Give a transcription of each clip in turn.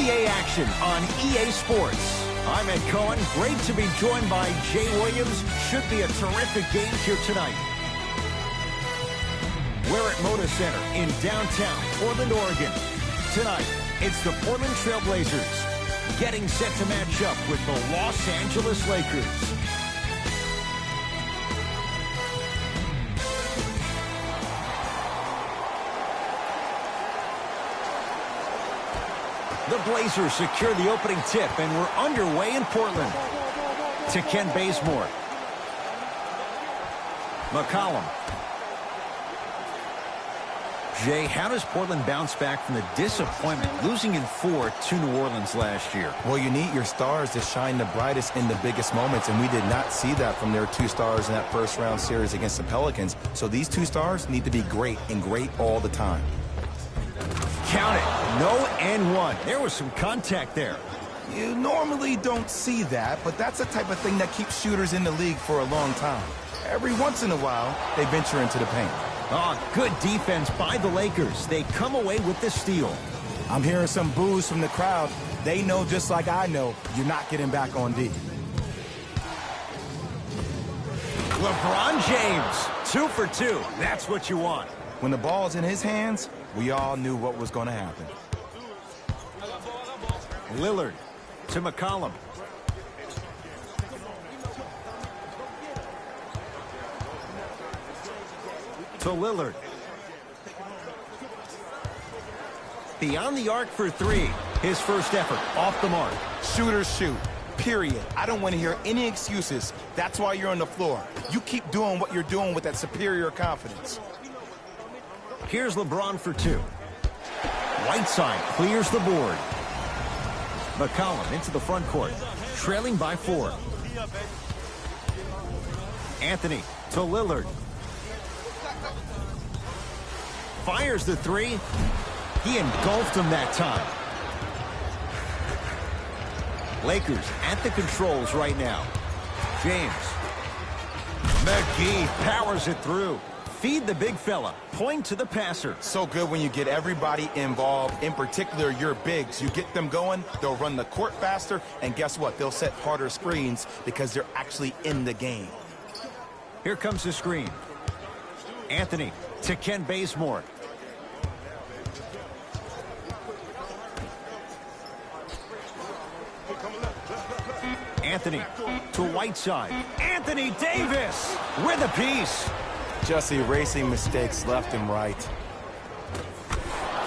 NBA action on EA Sports. I'm Ed Cohen. Great to be joined by Jay Williams. Should be a terrific game here tonight. We're at Moda Center in downtown Portland, Oregon. Tonight, it's the Portland Trailblazers getting set to match up with the Los Angeles Lakers. The Blazers secure the opening tip, and we're underway in Portland. To Ken Bazemore. McCollum. Jay, how does Portland bounce back from the disappointment losing in 4 to New Orleans last year? Well, you need your stars to shine the brightest in the biggest moments, and we did not see that from their 2 stars in that first-round series against the Pelicans. So these 2 stars need to be great and great all the time. Count it. No and one. There was some contact there. You normally don't see that, but that's the type of thing that keeps shooters in the league for a long time. Every once in a while, they venture into the paint. Oh, good defense by the Lakers. They come away with the steal. I'm hearing some boos from the crowd. They know, just like I know, you're not getting back on D. LeBron James, 2 for 2. That's what you want. When the ball's in his hands, we all knew what was going to happen. Lillard to McCollum. To Lillard. Beyond the arc for 3. His first effort off the mark. Shooters shoot. Period. I don't want to hear any excuses. That's why you're on the floor. You keep doing what you're doing with that superior confidence. Here's LeBron for 2. Whiteside clears the board. McCollum into the front court, trailing by 4. Anthony to Lillard. Fires the 3. He engulfed him that time. Lakers at the controls right now. James. McGee powers it through. Feed the big fella. Point to the passer. So good when you get everybody involved, in particular your bigs. You get them going, they'll run the court faster, and guess what? They'll set harder screens because they're actually in the game. Here comes the screen. Anthony to Ken Bazemore. Anthony to Whiteside. Anthony Davis with a piece. Just erasing mistakes left and right.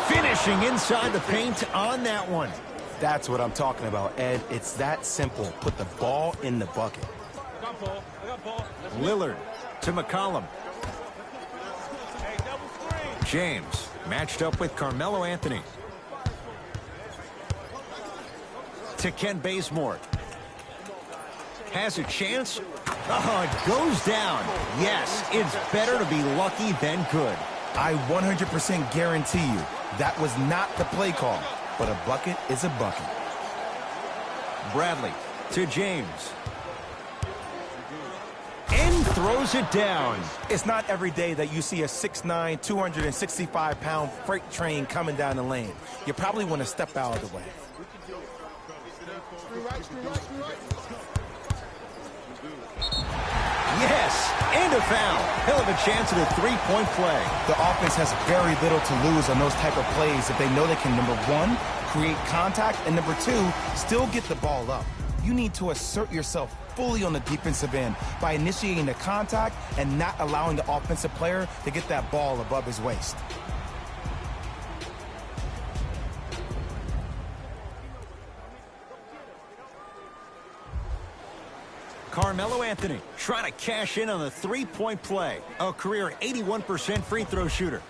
Finishing inside the paint on that one. That's what I'm talking about, Ed. It's that simple. Put the ball in the bucket. Lillard to McCollum. James matched up with Carmelo Anthony. To Ken Bazemore. Has a chance. Oh, it goes down. Yes, it's better to be lucky than good. I 100% guarantee you that was not the play call, but a bucket is a bucket. Bradley to James. And throws it down. It's not every day that you see a 6'9", 265-pound freight train coming down the lane. You probably want to step out of the way. Yes, and a foul. Hell of a chance at a 3-point play. The offense has very little to lose on those type of plays if they know they can, number 1, create contact, and number 2, still get the ball up. You need to assert yourself fully on the defensive end by initiating the contact and not allowing the offensive player to get that ball above his waist. Carmelo Anthony trying to cash in on the 3-point play. A career 81% free throw shooter.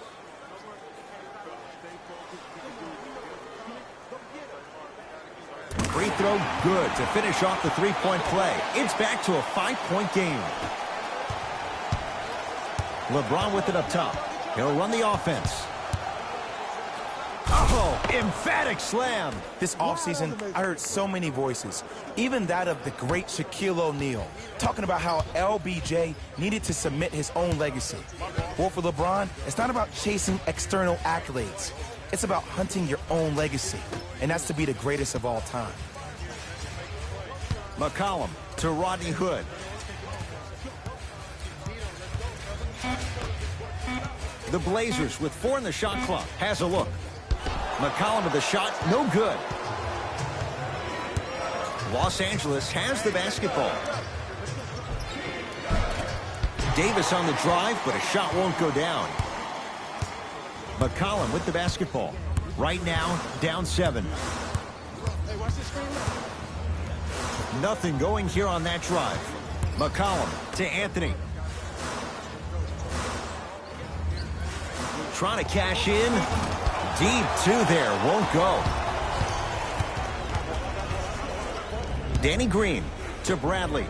Free throw good to finish off the 3-point play. It's back to a 5-point game. LeBron with it up top. He'll run the offense. Oh, emphatic slam. This offseason, I heard so many voices, even that of the great Shaquille O'Neal, talking about how LBJ needed to submit his own legacy. Well, for LeBron, it's not about chasing external accolades. It's about hunting your own legacy, and that's to be the greatest of all time. McCollum to Rodney Hood. The Blazers with 4 in the shot clock. Has a look. McCollum with the shot, no good. Los Angeles has the basketball. Davis on the drive, but a shot won't go down. McCollum with the basketball. Right now, down 7. Nothing going here on that drive. McCollum to Anthony. Trying to cash in. Deep 2 there, won't go. Danny Green to Bradley.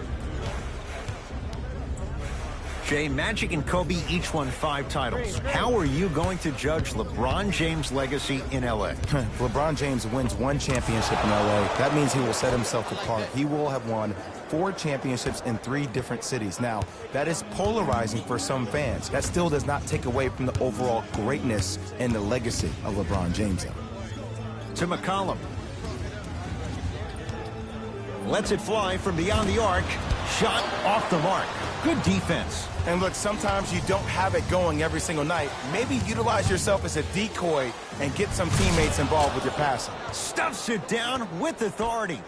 Jay, Magic and Kobe each won 5 titles. How are you going to judge LeBron James' legacy in L.A.? LeBron James wins 1 championship in L.A. That means he will set himself apart. He will have won 4 championships in 3 different cities. Now, that is polarizing for some fans. That still does not take away from the overall greatness and the legacy of LeBron James. To McCollum. Lets it fly from beyond the arc. Shot off the mark. Good defense. And look, sometimes you don't have it going every single night. Maybe utilize yourself as a decoy and get some teammates involved with your passing. Stuffs it down with authority.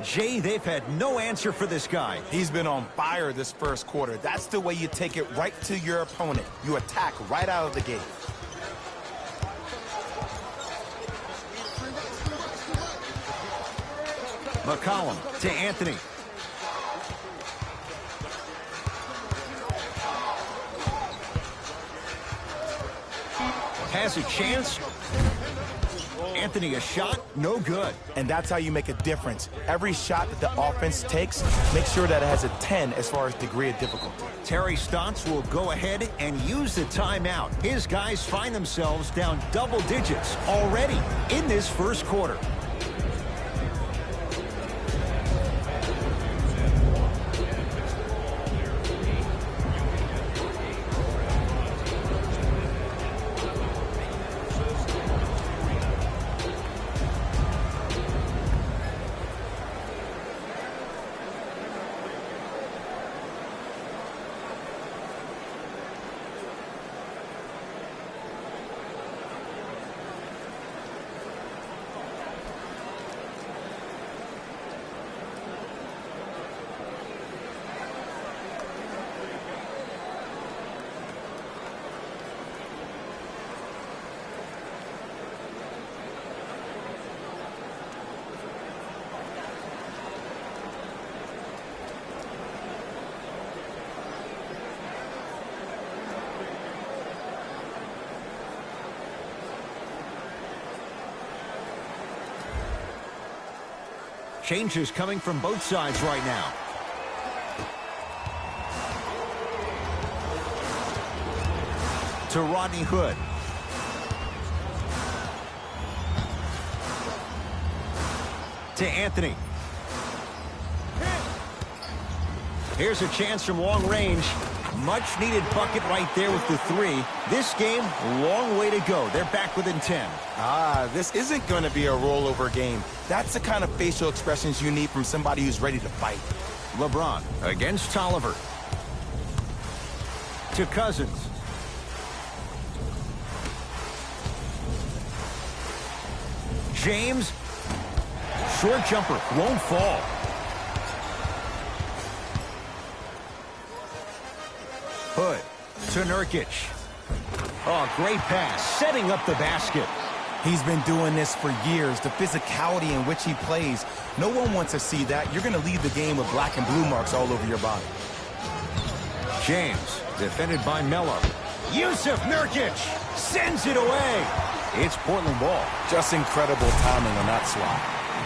Jay, they've had no answer for this guy. He's been on fire this first quarter. That's the way you take it right to your opponent. You attack right out of the gate. McCollum to Anthony. Has a chance. Anthony, a shot, no good. And that's how you make a difference. Every shot that the offense takes, make sure that it has a 10 as far as degree of difficulty. Terry Stotts will go ahead and use the timeout. His guys find themselves down double digits already in this first quarter. Changes coming from both sides right now. To Rodney Hood. To Anthony. Here's a chance from long range. Much needed bucket right there with the 3. This game, long way to go. They're back within 10. This isn't going to be a rollover game. That's the kind of facial expressions you need from somebody who's ready to fight. LeBron against Tolliver. To Cousins. James. Short jumper, won't fall. Hood to Nurkic. Oh, great pass, setting up the basket. He's been doing this for years. The physicality in which he plays, no one wants to see that. You're going to leave the game with black and blue marks all over your body. James, defended by Melo. Yusuf Nurkic sends it away. It's Portland ball. Just incredible timing on that swat.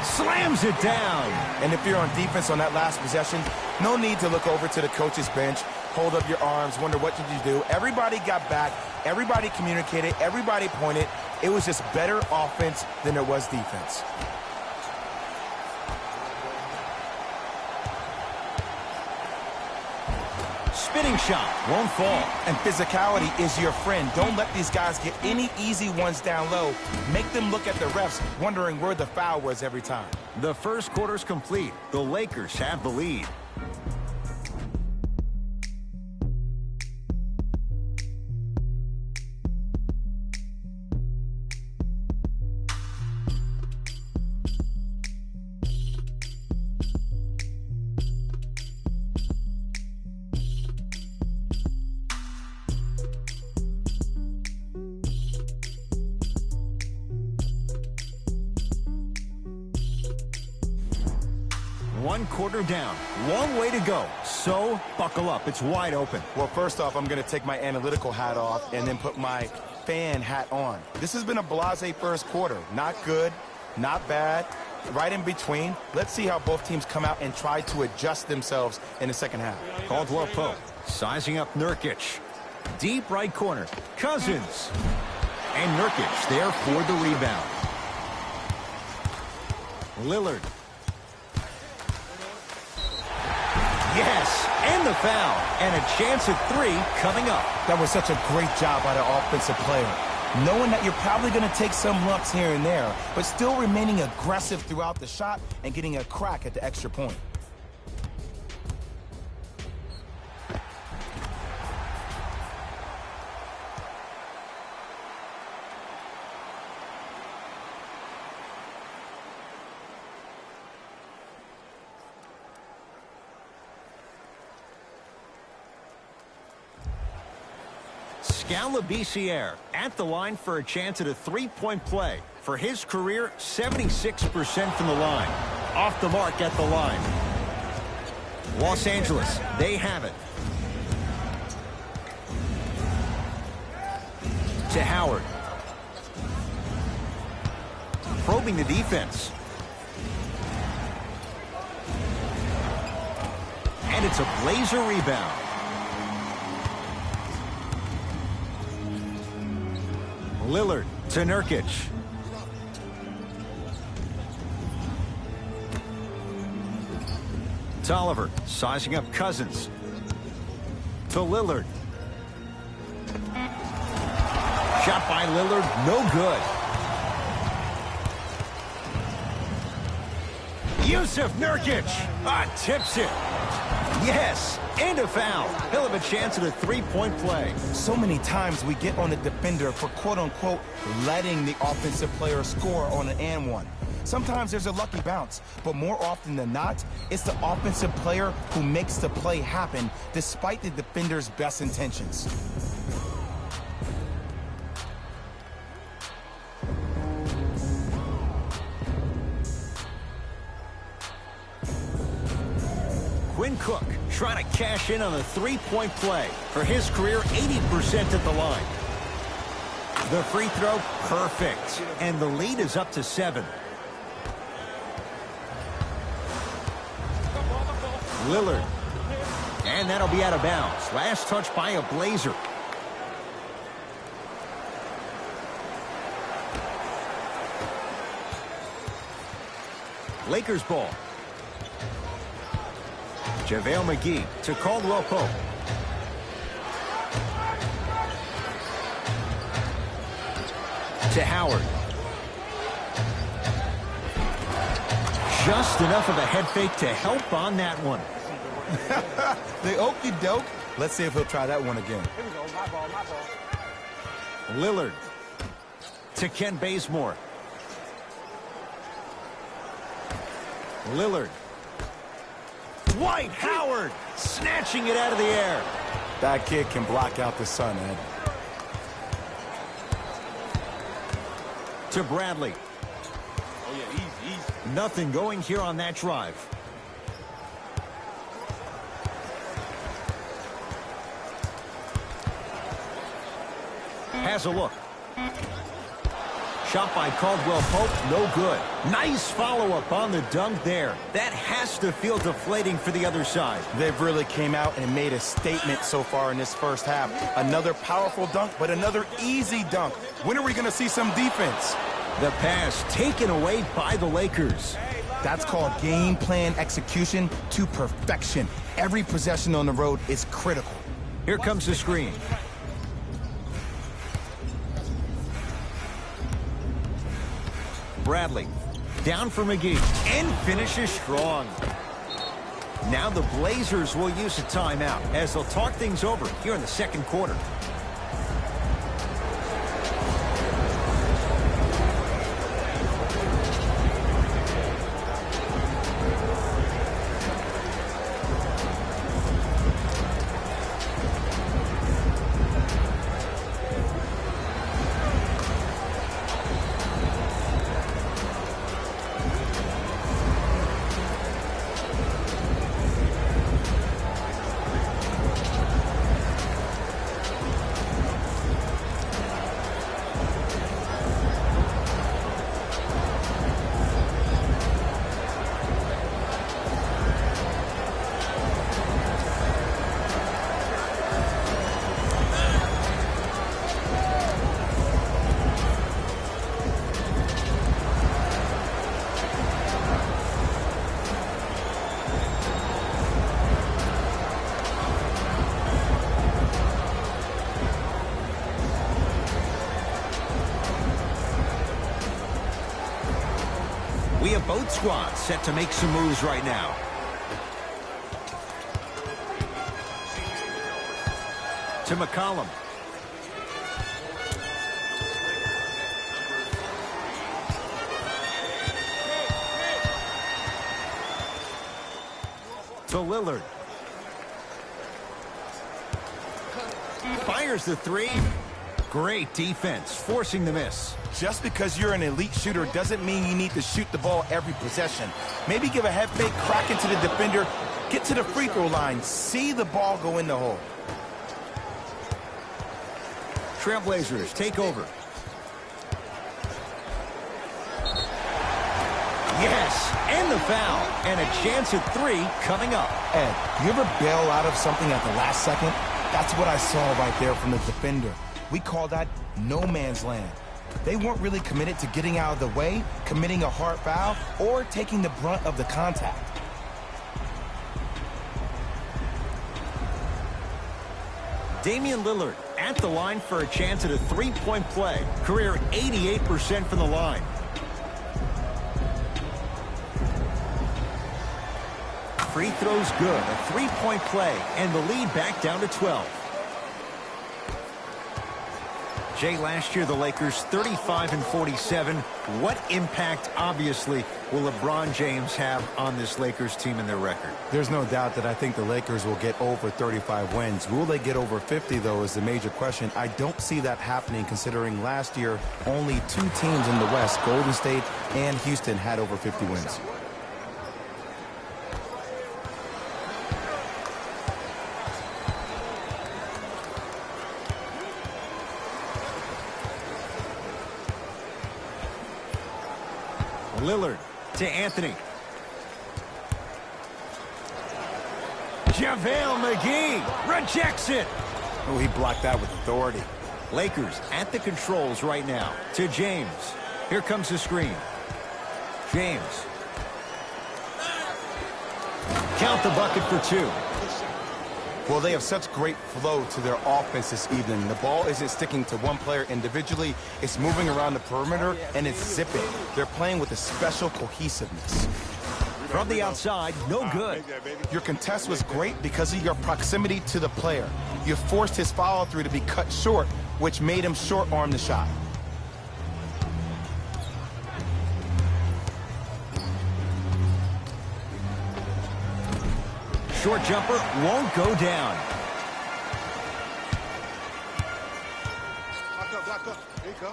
Slams it down. And if you're on defense on that last possession, no need to look over to the coach's bench, hold up your arms, wonder what did you do. Everybody got back. Everybody communicated. Everybody pointed. It was just better offense than there was defense. spinning shot won't fall. And physicality is your friend. Don't let these guys get any easy ones down low. Make them look at the refs, wondering where the foul was every time. The first quarter's complete. The Lakers have the lead. One quarter down. Long way to go. So, buckle up. It's wide open. Well, first off, I'm going to take my analytical hat off and then put my fan hat on. This has been a blasé first quarter. Not good, not bad, right in between. Let's see how both teams come out and try to adjust themselves in the second half. Caldwell Pope sizing up Nurkic. Deep right corner. Cousins. And Nurkic there for the rebound. Lillard. Yes, and the foul. And a chance at three coming up. That was such a great job by the offensive player. Knowing that you're probably going to take some lumps here and there, but still remaining aggressive throughout the shot and getting a crack at the extra point. Scalabrine at the line for a chance at a three-point play. For his career, 76% from the line. Off the mark at the line. Los Angeles, they have it. To Howard. Probing the defense. And it's a Blazer rebound. Lillard to Nurkic. Tolliver sizing up Cousins. To Lillard. Shot by Lillard, no good. Yusuf Nurkic tips it. Yes, and a foul. He'll have a chance at a three-point play. So many times we get on the defender for quote-unquote letting the offensive player score on an and one. Sometimes there's a lucky bounce, but more often than not, it's the offensive player who makes the play happen despite the defender's best intentions. Quinn Cook trying to cash in on a three-point play. For his career, 80% at the line. The free throw, perfect. And the lead is up to 7. Lillard. And that'll be out of bounds. Last touch by a Blazer. Lakers ball. JaVale McGee to Caldwell Pope. To Howard. Just enough of a head fake to help on that one. The okey doke. Let's see if he'll try that one again. Here we go. My ball, my ball. Lillard to Ken Bazemore. Lillard. Dwight Howard snatching it out of the air. That kid can block out the sun, Ed. To Bradley. Oh, yeah, easy, easy. Nothing going here on that drive. Has a look. Shot by Caldwell Pope, no good. Nice follow-up on the dunk there. That has to feel deflating for the other side. They've really came out and made a statement so far in this first half. Another powerful dunk, but another easy dunk. When are we going to see some defense? The pass taken away by the Lakers. That's called game plan execution to perfection. Every possession on the road is critical. Here comes the screen. Bradley. Down for McGee. And finishes strong. Now the Blazers will use a timeout as they'll talk things over here in the second quarter. We have both squads set to make some moves right now. To McCollum. To Lillard. Fires the three. Great defense, forcing the miss. Just because you're an elite shooter doesn't mean you need to shoot the ball every possession. Maybe give a head fake, crack into the defender, get to the free throw line, see the ball go in the hole. Trailblazers take over. Yes, and the foul. And a chance at three coming up. Ed, you ever bail out of something at the last second? That's what I saw right there from the defender. We call that no man's land. They weren't really committed to getting out of the way, committing a hard foul, or taking the brunt of the contact. Damian Lillard at the line for a chance at a three-point play. Career 88% from the line. Free throws good. A three-point play, and the lead back down to 12. Jay, last year the Lakers 35-47. What impact, obviously, will LeBron James have on this Lakers team and their record? There's no doubt that I think the Lakers will get over 35 wins. Will they get over 50, though, is the major question. I don't see that happening, considering last year only two teams in the West, Golden State and Houston, had over 50 wins. Lillard to Anthony. JaVale McGee rejects it. Oh, he blocked that with authority. Lakers at the controls right now. To James. Here comes the screen. James. Count the bucket for two. Well, they have such great flow to their offense this evening. The ball isn't sticking to one player individually. It's moving around the perimeter, and it's zipping. They're playing with a special cohesiveness. From the outside, no good. Your contest was great because of your proximity to the player. You forced his follow-through to be cut short, which made him short-arm the shot. Short jumper won't go down. Block up. There you go.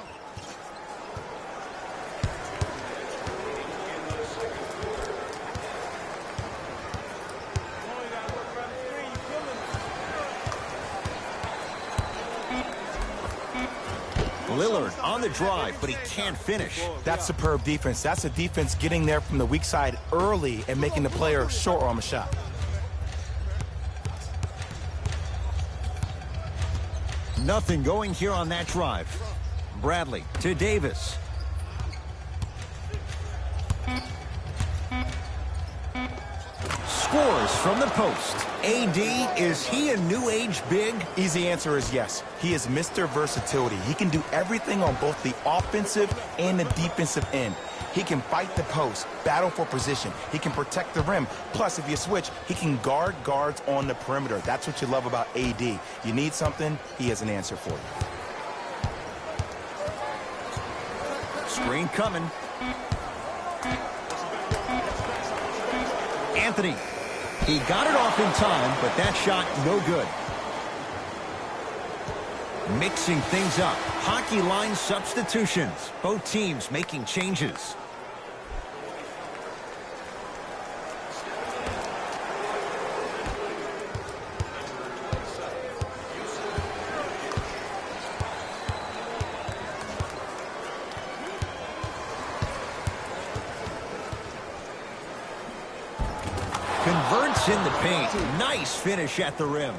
Lillard on the drive, but he can't finish. That's superb defense. That's a defense getting there from the weak side early and making the player short-arm a shot. Nothing going here on that drive. Bradley to Davis. scores from the post. AD, is he a new age big? Easy answer is yes. He is Mr. Versatility. He can do everything on both the offensive and the defensive end. He can fight the post, battle for position. He can protect the rim. Plus, if you switch, he can guard guards on the perimeter. That's what you love about AD. You need something, he has an answer for you. Screen coming. Anthony. He got it off in time, but that shot no good. Mixing things up. Hockey line substitutions. Both teams making changes. Converts in the paint. Nice finish at the rim.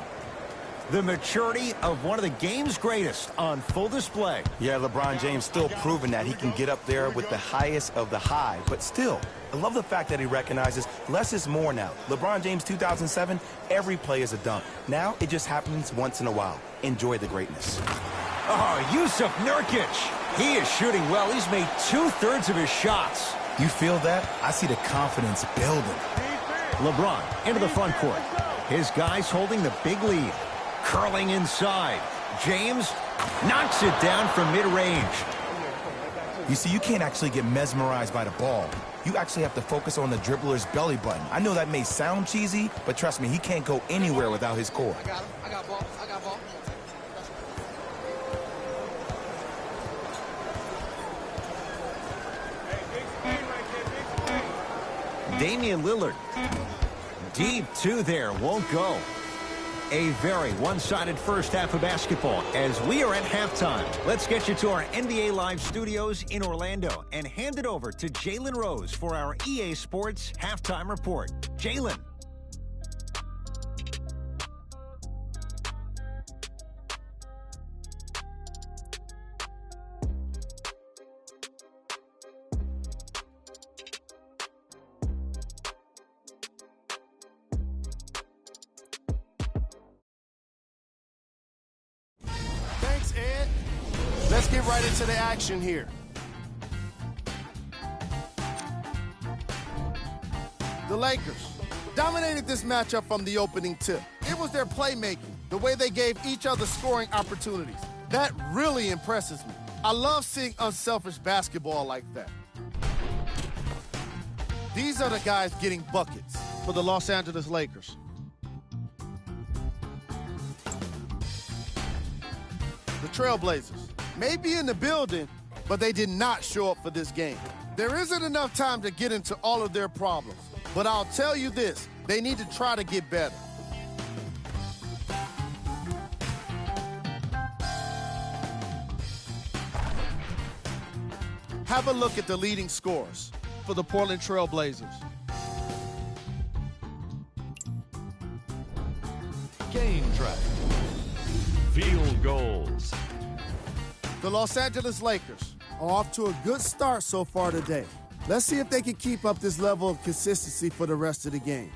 The maturity of one of the game's greatest on full display. Yeah, LeBron James still proving that he can get up there with the highest of the high. But still, I love the fact that he recognizes less is more now. LeBron James 2007, every play is a dunk. Now it just happens once in a while. Enjoy the greatness. Oh, Yusuf Nurkic. He is shooting well. He's made 2/3 of his shots. You feel that? I see the confidence building. LeBron into the front court. His guys holding the big lead. Curling inside. James knocks it down from mid-range. You see, you can't actually get mesmerized by the ball. You actually have to focus on the dribbler's belly button. I know that may sound cheesy, but trust me, he can't go anywhere without his core. I got him. I got ball. I got ball. Damian Lillard. Deep two there. Won't go. A very one-sided first half of basketball as we are at halftime. Let's get you to our NBA Live studios in Orlando and hand it over to Jalen Rose for our EA Sports Halftime Report. Jalen. Thanks, Ed. Let's get right into the action here. The Lakers dominated this matchup from the opening tip. It was their playmaking, the way they gave each other scoring opportunities. That really impresses me. I love seeing unselfish basketball like that. These are the guys getting buckets for the Los Angeles Lakers. The Trailblazers may be in the building, but they did not show up for this game. There isn't enough time to get into all of their problems, but I'll tell you this, they need to try to get better. Have a look at the leading scorers for the Portland Trailblazers. Game track. Field goals. The Los Angeles Lakers are off to a good start so far today. Let's see if they can keep up this level of consistency for the rest of the game.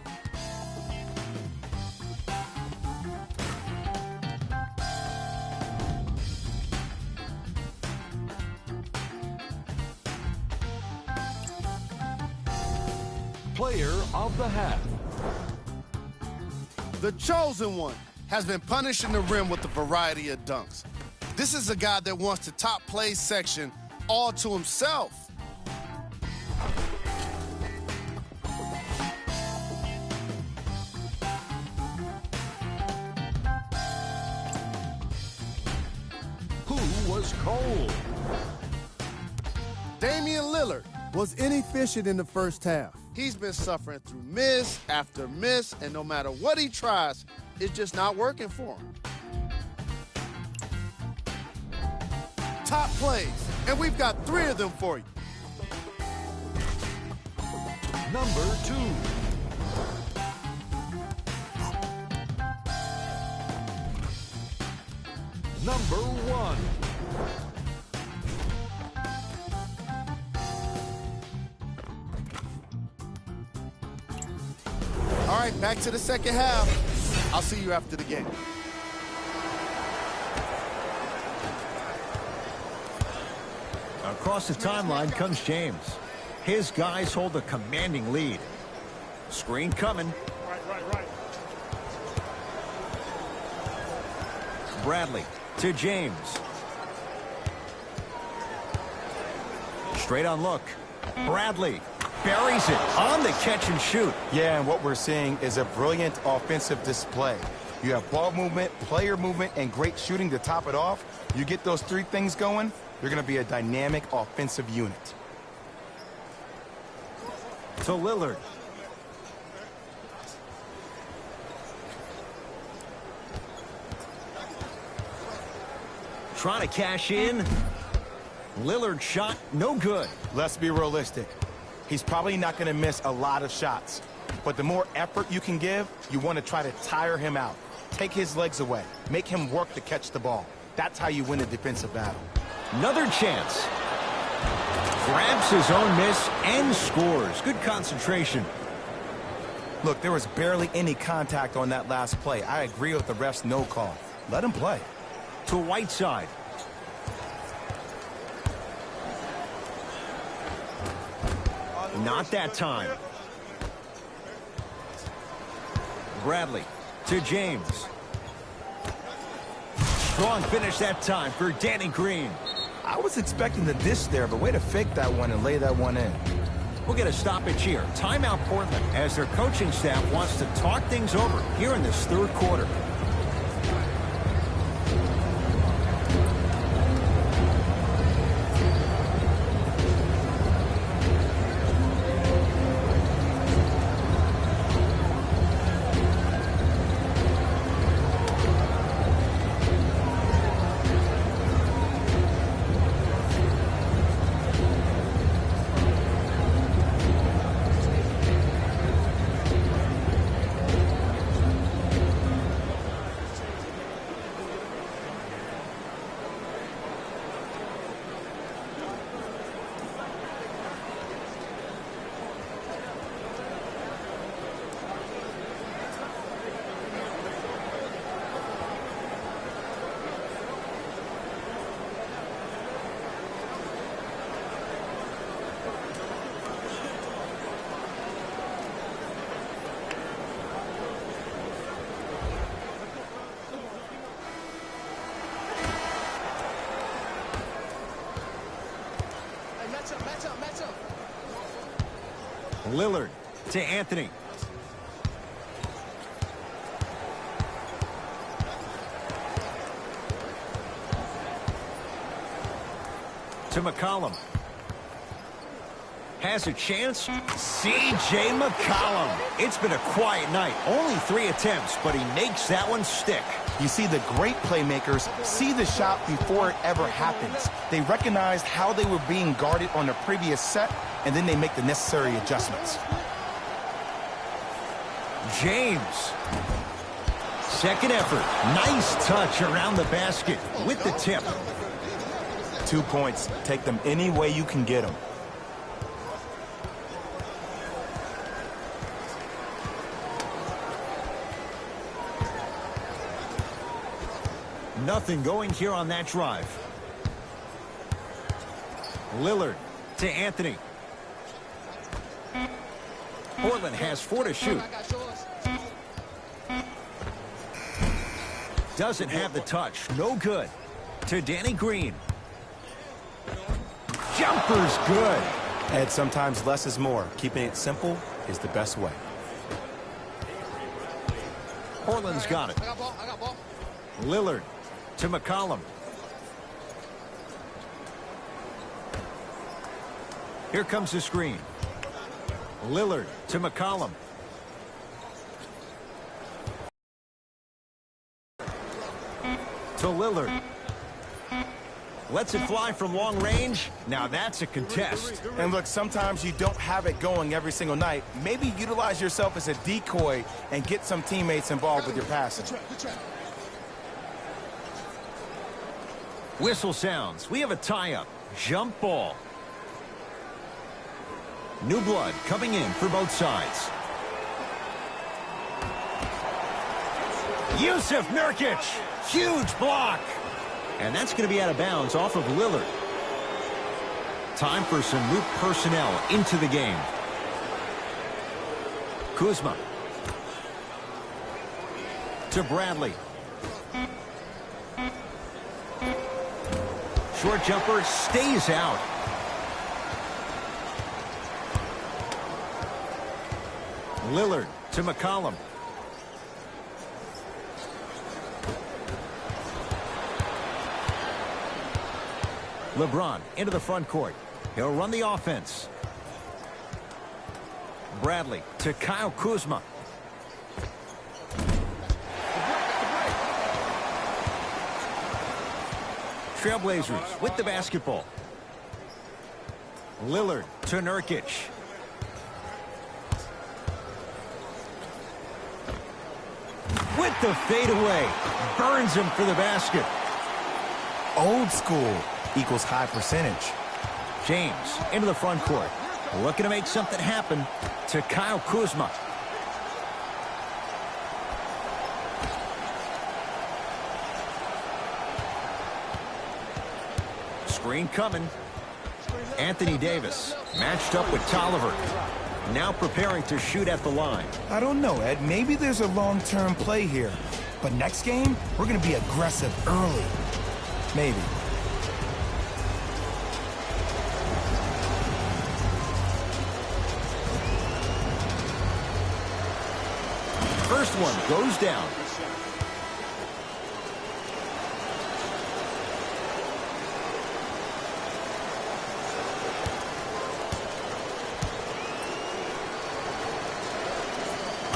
Player of the half. The chosen one has been punishing the rim with a variety of dunks. This is a guy that wants the top play section all to himself. Who was cold? Damian Lillard was inefficient in the first half. He's been suffering through miss after miss, and no matter what he tries, it's just not working for him. Top plays, and we've got 3 of them for you. Number 2. Number 1. All right, back to the second half. I'll see you after the game. Across the timeline comes James. His guys hold a commanding lead. Screen coming. Right. Bradley to James. Straight on look. Bradley buries it on the catch and shoot. Yeah, and what we're seeing is a brilliant offensive display. You have ball movement, player movement, and great shooting to top it off. You get those three things going, you're going to be a dynamic offensive unit. To Lillard. Trying to cash in. Lillard shot, no good. Let's be realistic. He's probably not going to miss a lot of shots. But the more effort you can give, you want to try to tire him out. Take his legs away. Make him work to catch the ball. That's how you win a defensive battle. Another chance. Grabs his own miss and scores. Good concentration. Look, there was barely any contact on that last play. I agree with the ref's no call. Let him play. To Whiteside. Not that time. Bradley to James. Strong finish that time for Danny Green. I was expecting the dish there, but way to fake that one and lay that one in. We'll get a stoppage here. Timeout Portland as their coaching staff wants to talk things over here in this third quarter. Lillard to Anthony. To McCollum. Has a chance. C.J. McCollum. It's been a quiet night. Only 3 attempts, but he makes that one stick. You see, the great playmakers see the shot before it ever happens. They recognize how they were being guarded on the previous set, and then they make the necessary adjustments. James. Second effort. Nice touch around the basket with the tip. 2 points. Take them any way you can get them. Nothing going here on that drive. Lillard to Anthony. Portland has 4 to shoot. Doesn't have the touch. No good. To Danny Green. Jumper's good. And sometimes less is more. Keeping it simple is the best way. Portland's got it. Lillard to McCollum. Here comes the screen. Lillard to McCollum. To Lillard. Lets it fly from long range. Now that's a contest. And look, sometimes you don't have it going every single night. Maybe utilize yourself as a decoy and get some teammates involved with your passing. Whistle sounds. We have a tie-up. Jump ball. New blood coming in for both sides. Yusuf Nurkic, huge block. And that's going to be out of bounds off of Lillard. Time for some new personnel into the game. Kuzma. To Bradley. Short jumper stays out. Lillard to McCollum. LeBron into the front court. He'll run the offense. Bradley to Kyle Kuzma. Trailblazers with the basketball. Lillard to Nurkic. With the fadeaway. Burns him for the basket. Old school equals high percentage. James into the front court. Looking to make something happen to Kyle Kuzma. Screen coming. Anthony Davis matched up with Tolliver. Now preparing to shoot at the line. I don't know, Ed. Maybe there's a long-term play here. But next game, we're going to be aggressive early. Maybe. First one goes down.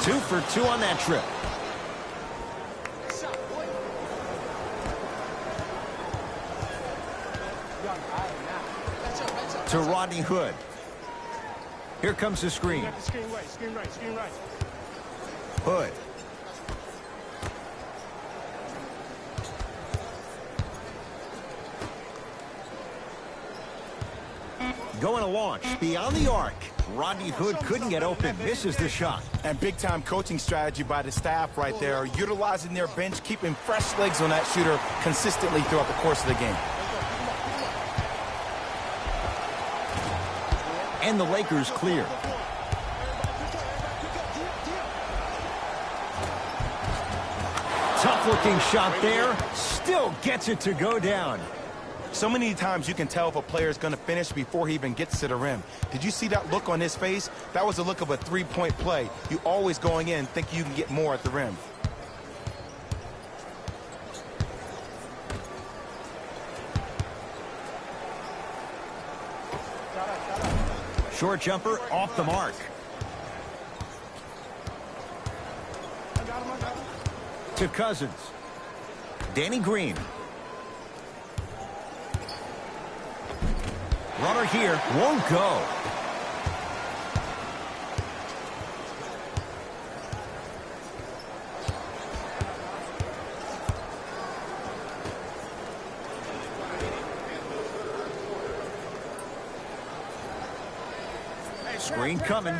Two for two on that trip. To Rodney Hood. Here comes the screen. Screen right. Hood. Going to launch beyond the arc. Rodney Hood couldn't get open. Misses the shot. And big-time coaching strategy by the staff right there, utilizing their bench, keeping fresh legs on that shooter consistently throughout the course of the game. And the Lakers clear. Tough-looking shot there. Still gets it to go down. So many times you can tell if a player is going to finish before he even gets to the rim. Did you see that look on his face? That was the look of a three-point play. You always going in think you can get more at the rim. Short jumper off the mark. To Cousins. Danny Green. Runner here won't go. Screen coming.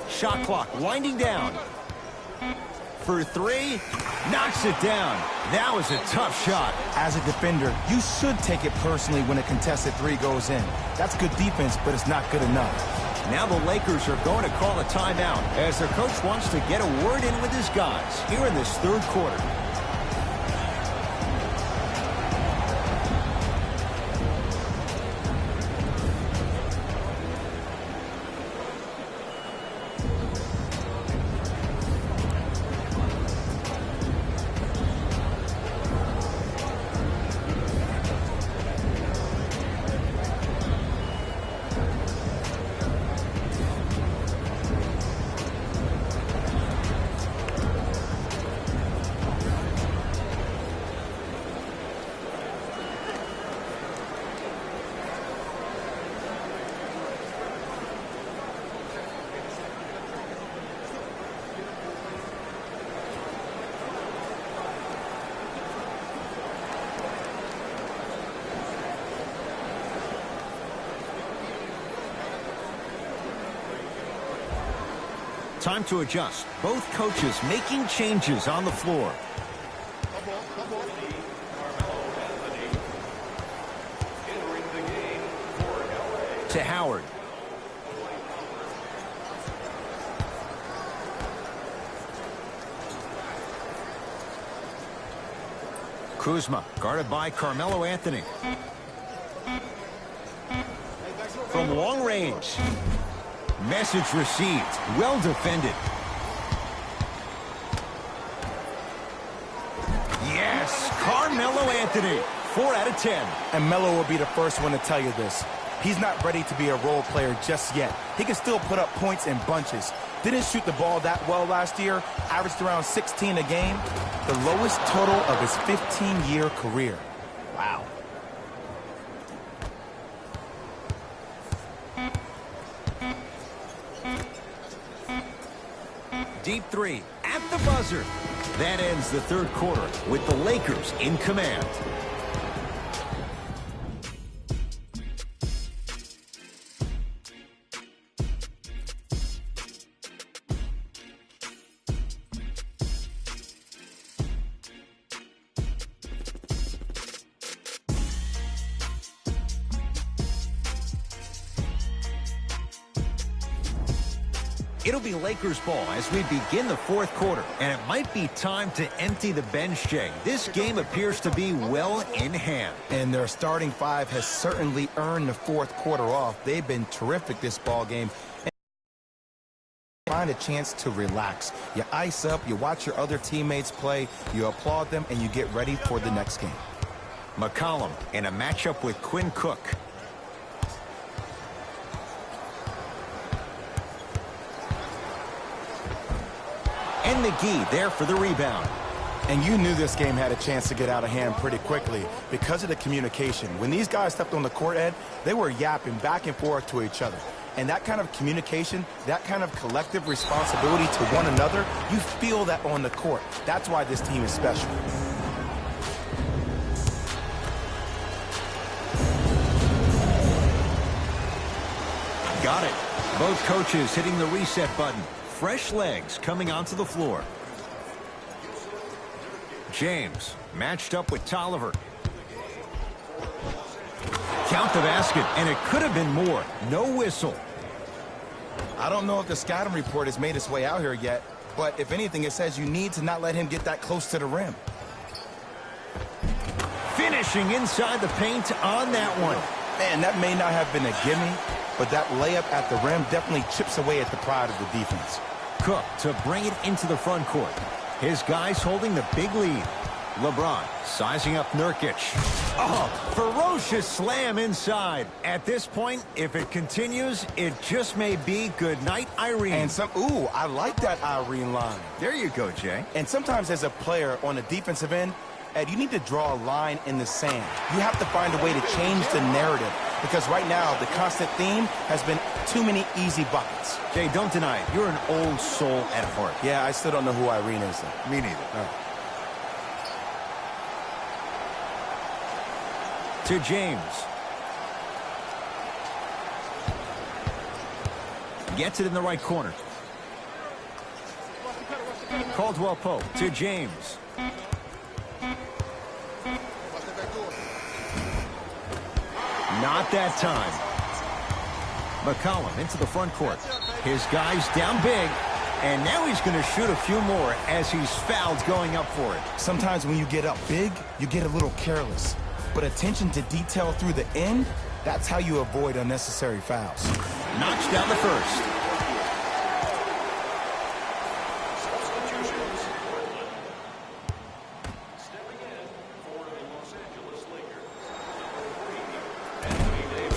Shot clock winding down. For three, knocks it down. That was a tough shot. As a defender, you should take it personally when a contested three goes in. That's good defense, but it's not good enough. Now the Lakers are going to call a timeout as their coach wants to get a word in with his guys here in this third quarter. Time to adjust. Both coaches making changes on the floor. To Howard. Kuzma, guarded by Carmelo Anthony. From long range. Message received. Well defended. Yes, Carmelo Anthony. 4 out of 10. And Melo will be the first one to tell you this. He's not ready to be a role player just yet. He can still put up points in bunches. Didn't shoot the ball that well last year. Averaged around 16 a game. The lowest total of his 15-year career. Wow. Deep three at the buzzer. That ends the third quarter with the Lakers in command. It'll be Lakers ball as we begin the fourth quarter, and it might be time to empty the bench, Jay. This game appears to be well in hand. And their starting five has certainly earned the fourth quarter off. They've been terrific this ball game. And find a chance to relax. You ice up, you watch your other teammates play, you applaud them, and you get ready for the next game. McCollum in a matchup with Quinn Cook. And McGee there for the rebound. And you knew this game had a chance to get out of hand pretty quickly because of the communication. When these guys stepped on the court, Ed, they were yapping back and forth to each other. And that kind of communication, that kind of collective responsibility to one another, you feel that on the court. That's why this team is special. Got it. Both coaches hitting the reset button. Fresh legs coming onto the floor. James matched up with Tolliver. Count the basket, and it could have been more. No whistle. I don't know if the scouting report has made its way out here yet, but if anything, it says you need to not let him get that close to the rim. Finishing inside the paint on that one. Man, that may not have been a gimme, but that layup at the rim definitely chips away at the pride of the defense. Cook to bring it into the front court. His guys holding the big lead. LeBron sizing up Nurkic. Oh, ferocious slam inside. At this point, if it continues, it just may be good night, Irene. And ooh, I like that Irene line. There you go, Jay. And sometimes as a player on the defensive end, Ed, you need to draw a line in the sand. You have to find a way to change the narrative because right now the constant theme has been too many easy buckets. Jay, don't deny it. You're an old soul at heart. Yeah, I still don't know who Irene is, though. Me neither. Right. To James. Gets it in the right corner. Caldwell Pope to James. Not that time. McCollum into the front court. His guys down big. And now he's going to shoot a few more as he's fouled going up for it. Sometimes when you get up big, you get a little careless. But attention to detail through the end, that's how you avoid unnecessary fouls. Knocks down the first.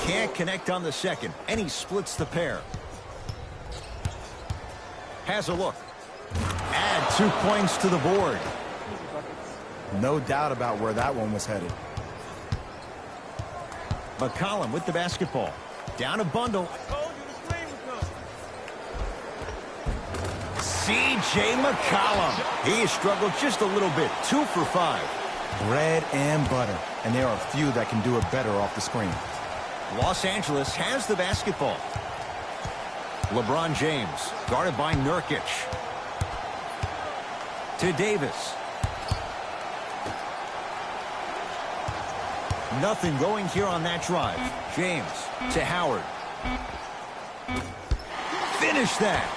Can't connect on the second, and he splits the pair. Has a look. Add 2 points to the board. No doubt about where that one was headed. McCollum with the basketball. Down a bundle. C.J. McCollum. He struggled just a little bit. 2 for 5. Bread and butter. And there are few that can do it better off the screen. Los Angeles has the basketball. LeBron James, guarded by Nurkic. To Davis. Nothing going here on that drive. James to Howard. Finish that.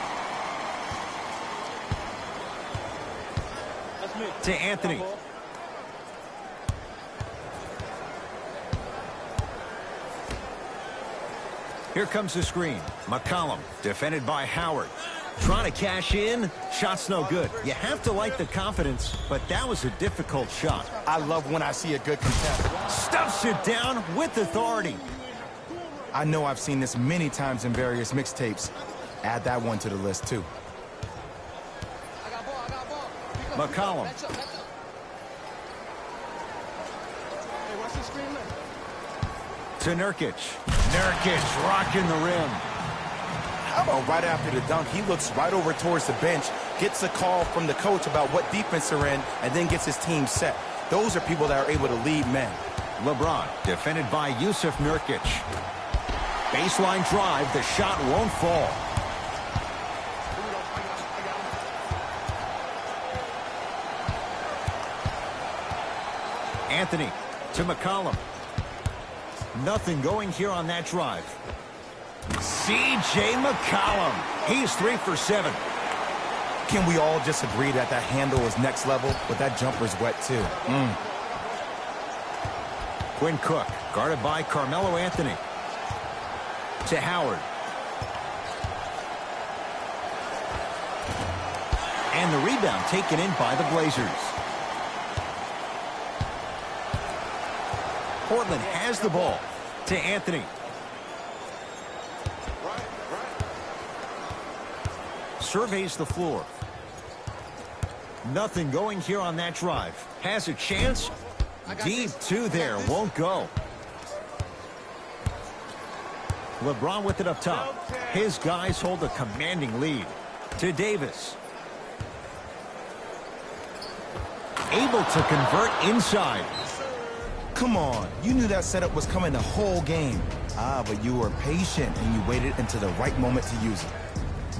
To Anthony. Here comes the screen. McCollum, defended by Howard. Trying to cash in. Shot's no good. You have to like the confidence, but that was a difficult shot. I love when I see a good contest. Stuffs it down with authority. I know I've seen this many times in various mixtapes. Add that one to the list, too. McCollum. To Nurkic. Nurkic rocking the rim. How about right after the dunk, he looks right over towards the bench, gets a call from the coach about what defense they're in, and then gets his team set. Those are people that are able to lead men. LeBron, defended by Yusuf Nurkic. Baseline drive, the shot won't fall. Anthony to McCollum. Nothing going here on that drive. C.J. McCollum. He's 3 for 7. Can we all just agree that that handle is next level, but that jumper's wet too? Quinn Cook, guarded by Carmelo Anthony. To Howard. And the rebound taken in by the Blazers. Portland has the ball. To Anthony. Surveys the floor. Nothing going here on that drive. Has a chance. Deep two there. Won't go. LeBron with it up top. His guys hold a commanding lead. To Davis. Able to convert inside. Come on, you knew that setup was coming the whole game. But you were patient and you waited until the right moment to use it.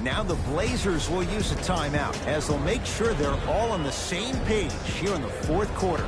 Now the Blazers will use a timeout as they'll make sure they're all on the same page here in the fourth quarter.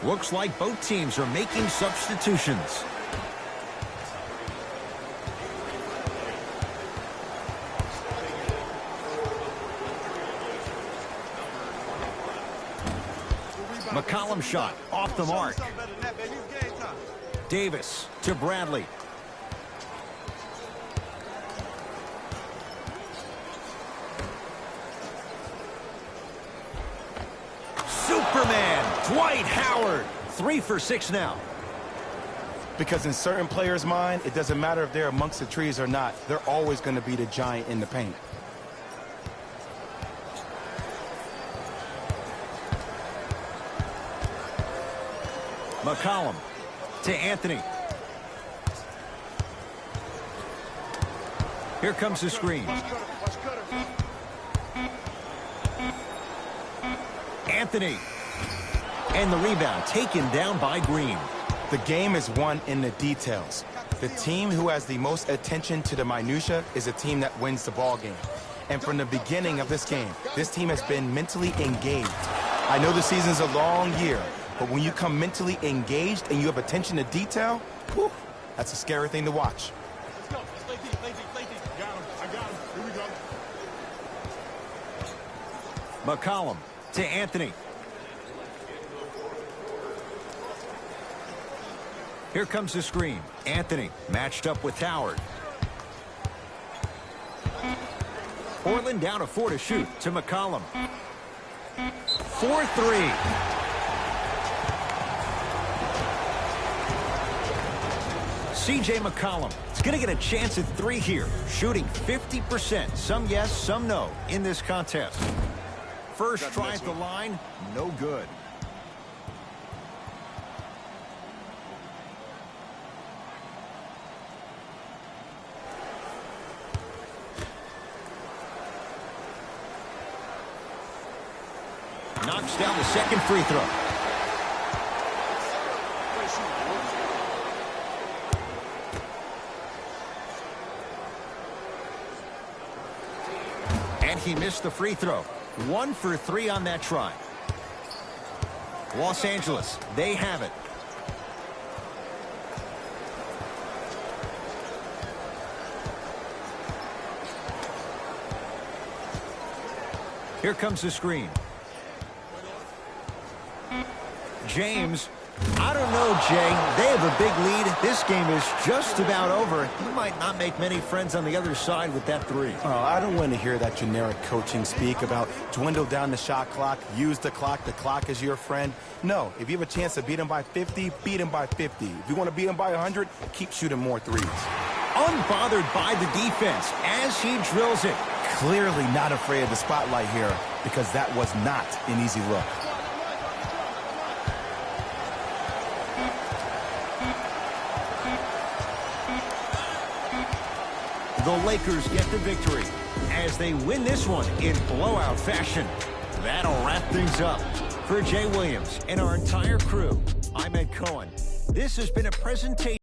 Looks like both teams are making substitutions. McCollum shot off the mark. Davis to Bradley. Superman, Dwight Howard, 3 for 6 now. Because in certain players' mind, it doesn't matter if they're amongst the trees or not. They're always going to be the giant in the paint. McCollum to Anthony. Here comes the screen. Anthony. And the rebound taken down by Green. The game is won in the details. The team who has the most attention to the minutia is a team that wins the ball game. And from the beginning of this game, this team has been mentally engaged. I know the season's a long year, but when you come mentally engaged and you have attention to detail, whew, that's a scary thing to watch. Let's go. Let's play deep. Play deep. Play deep. Got him. I got him. Here we go. McCollum to Anthony. Here comes the screen. Anthony matched up with Howard. Portland down to 4 to shoot to McCollum. 4-3. C.J. McCollum is going to get a chance at 3 here, shooting 50%. Some yes, some no in this contest. First try at the line, no good. Knocks down the second free throw. And he missed the free throw. 1 for 3 on that try. Los Angeles, they have it. Here comes the screen. James, I don't know, Jay. They have a big lead. This game is just about over. You might not make many friends on the other side with that 3. Oh, I don't want to hear that generic coaching speak about dwindle down the shot clock, use the clock is your friend. No, if you have a chance to beat them by 50, beat them by 50. If you want to beat them by 100, keep shooting more threes. Unbothered by the defense as he drills it. Clearly not afraid of the spotlight here because that was not an easy look. The Lakers get the victory as they win this one in blowout fashion. That'll wrap things up. For Jay Williams and our entire crew, I'm Ed Cohen. This has been a presentation.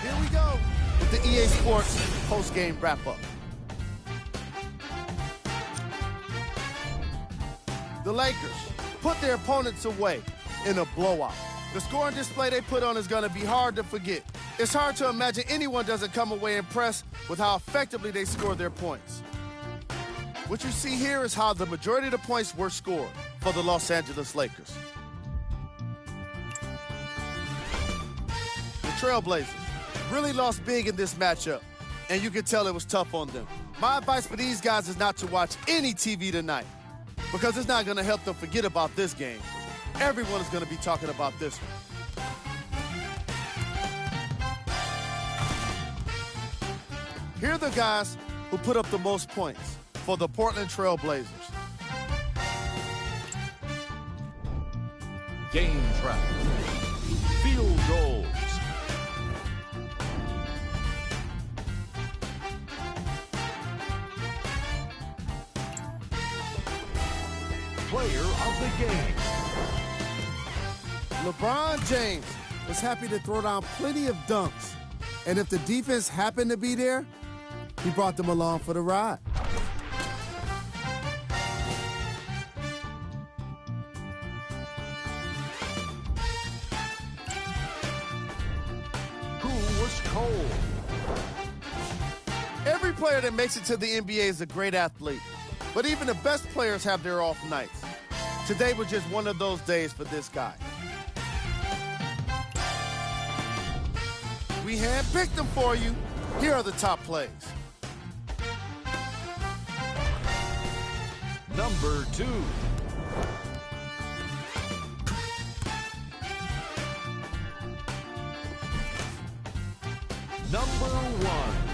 Here we go with the EA Sports post-game wrap-up. The Lakers put their opponents away in a blowout. The scoring display they put on is going to be hard to forget. It's hard to imagine anyone doesn't come away impressed with how effectively they score their points. What you see here is how the majority of the points were scored for the Los Angeles Lakers. The Trailblazers really lost big in this matchup, and you can tell it was tough on them. My advice for these guys is not to watch any TV tonight because it's not going to help them forget about this game. Everyone is going to be talking about this one. Here are the guys who put up the most points for the Portland Trailblazers. Game track. Field goals. Player of the game. LeBron James was happy to throw down plenty of dunks. And if the defense happened to be there, he brought them along for the ride. Who was cold? Every player that makes it to the NBA is a great athlete. But even the best players have their off nights. Today was just one of those days for this guy. We handpicked them for you. Here are the top plays. Number 2. Number 1.